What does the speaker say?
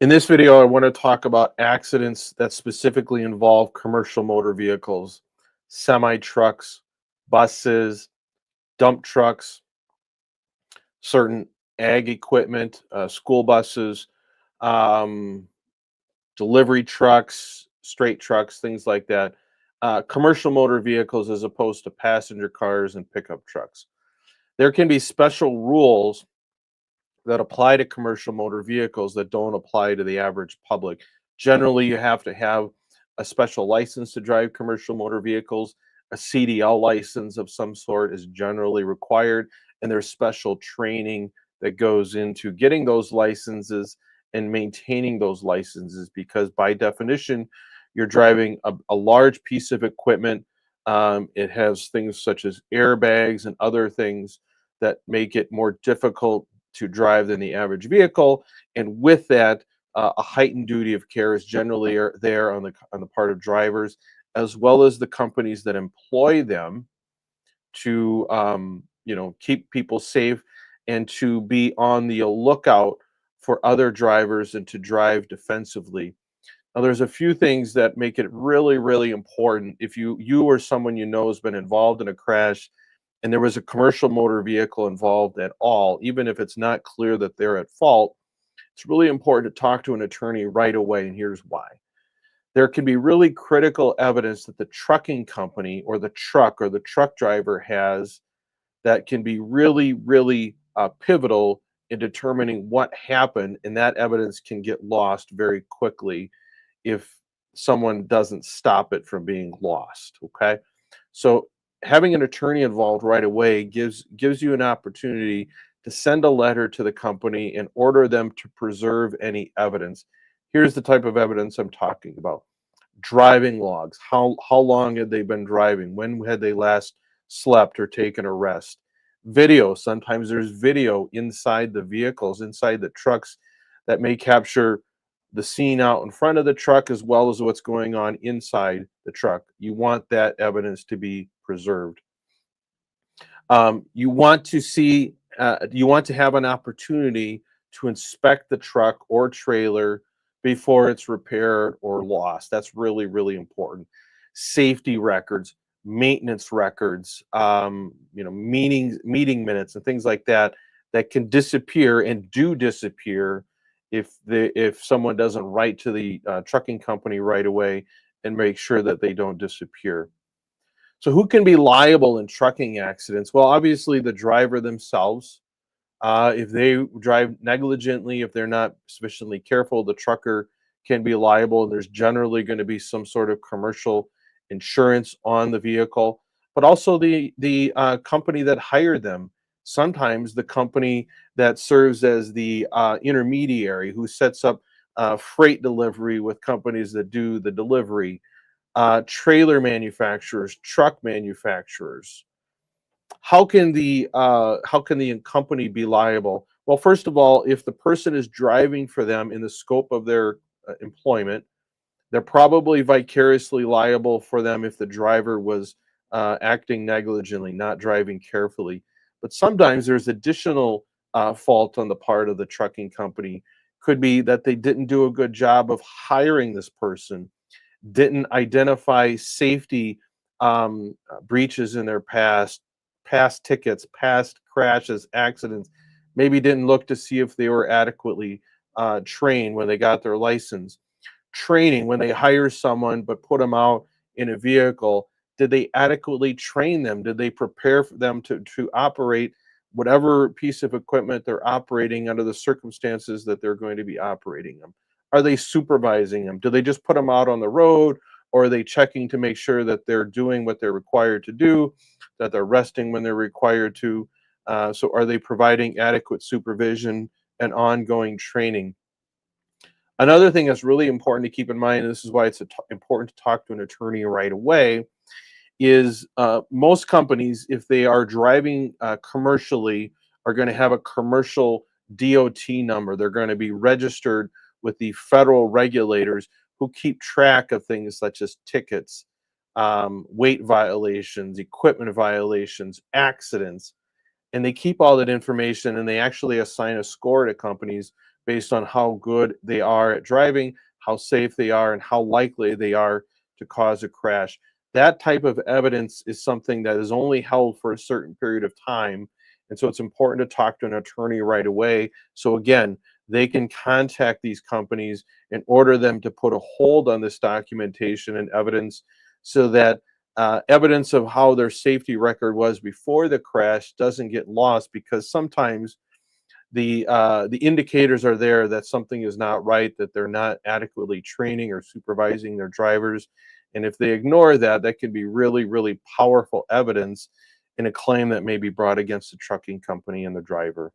In this video, I want to talk about accidents that specifically involve commercial motor vehicles, semi-trucks, buses, dump trucks, certain ag equipment, school buses, um, delivery trucks, straight trucks, things like that. Commercial motor vehicles as opposed to passenger cars and pickup trucks. There can be special rules that apply to commercial motor vehicles that don't apply to the average public. Generally, you have to have a special license to drive commercial motor vehicles. A CDL license of some sort is generally required, and there's special training that goes into getting those licenses and maintaining those licenses because, by definition, you're driving a large piece of equipment. It has things such as airbags and other things that make it more difficult to drive than the average vehicle, and with that, a heightened duty of care is generally there on the part of drivers, as well as the companies that employ them to keep people safe and to be on the lookout for other drivers and to drive defensively. Now, there's a few things that make it really, really important. If you or someone you know has been involved in a crash and there was a commercial motor vehicle involved at all, even if it's not clear that they're at fault, it's really important to talk to an attorney right away, and here's why. There can be really critical evidence that the trucking company or the truck driver has that can be really, really pivotal in determining what happened, and that evidence can get lost very quickly if someone doesn't stop it from being lost, okay? So having an attorney involved right away gives you an opportunity to send a letter to the company and order them to preserve any evidence. Here's the type of evidence I'm talking about. Driving logs. How long had they been driving? When had they last slept or taken a rest? Video. Sometimes there's video inside the vehicles, inside the trucks, that may capture the scene out in front of the truck as well as what's going on inside the truck. You want that evidence to be preserved. You want to have an opportunity to inspect the truck or trailer before it's repaired or lost. That's really, really important. Safety records, maintenance records, meeting minutes and things like that can disappear and do disappear if someone doesn't write to the trucking company right away and make sure that they don't disappear. So who can be liable in trucking accidents? Well, obviously the driver themselves. If they drive negligently, if they're not sufficiently careful, the trucker can be liable. There's generally going to be some sort of commercial insurance on the vehicle, but also the company that hired them. Sometimes the company that serves as the intermediary who sets up freight delivery with companies that do the delivery, trailer manufacturers, truck manufacturers. How can the company be liable? Well, first of all, if the person is driving for them in the scope of their employment, they're probably vicariously liable for them if the driver was acting negligently, not driving carefully. But sometimes there's additional fault on the part of the trucking company. Could be that they didn't do a good job of hiring this person, didn't identify safety breaches in their past tickets, past crashes, accidents, maybe didn't look to see if they were adequately trained when they got their license. Training, when they hire someone but put them out in a vehicle, did they adequately train them? Did they prepare for them to operate whatever piece of equipment they're operating under the circumstances that they're going to be operating them? Are they supervising them? Do they just put them out on the road, or are they checking to make sure that they're doing what they're required to do, that they're resting when they're required to? So are they providing adequate supervision and ongoing training? Another thing that's really important to keep in mind, and this is why it's important to talk to an attorney right away, is most companies, if they are driving commercially, are going to have a commercial DOT number. They're going to be registered with the federal regulators who keep track of things such as tickets, weight violations, equipment violations, accidents, and they keep all that information, and they actually assign a score to companies based on how good they are at driving, how safe they are, and how likely they are to cause a crash. That type of evidence is something that is only held for a certain period of time. And so it's important to talk to an attorney right away. So again, they can contact these companies and order them to put a hold on this documentation and evidence so that evidence of how their safety record was before the crash doesn't get lost, because sometimes the indicators are there that something is not right, that they're not adequately training or supervising their drivers. And if they ignore that, that can be really, really powerful evidence in a claim that may be brought against the trucking company and the driver.